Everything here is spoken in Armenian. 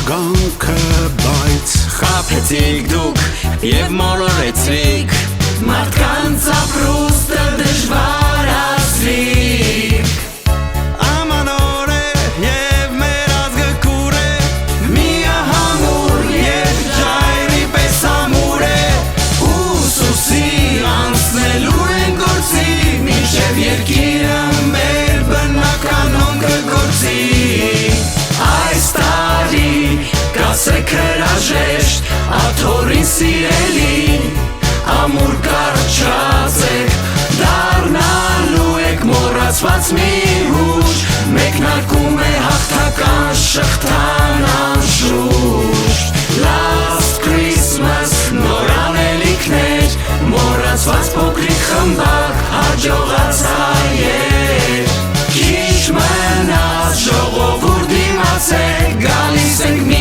զարգանքը, բայց խաբեցիք դուք և մոլորեցիք մարդկանց ապրուստը դժվարացրիք Ամանոր է և մեր ազգը կուր է Միահամուր և ժայռի պես ամուր է Ուսուսի անցնելու են գործի Մինչև երկիրը մեր բնականոն կգործի Այս տարի կասեք հրաժեշտ աթոռին սիրելի Ամուր կարճած եք, դառնալու եք մոռացված մի հուշ Մեկնարկում է հաղթական շղթան անշուշտ Last Christmas, նոր անելիքներ Մոռացված փոքրիկ խմբակ, հաջողած հայեր Քիչ մնաց ժողովուրդ դիմացեք, գալիս ենք մի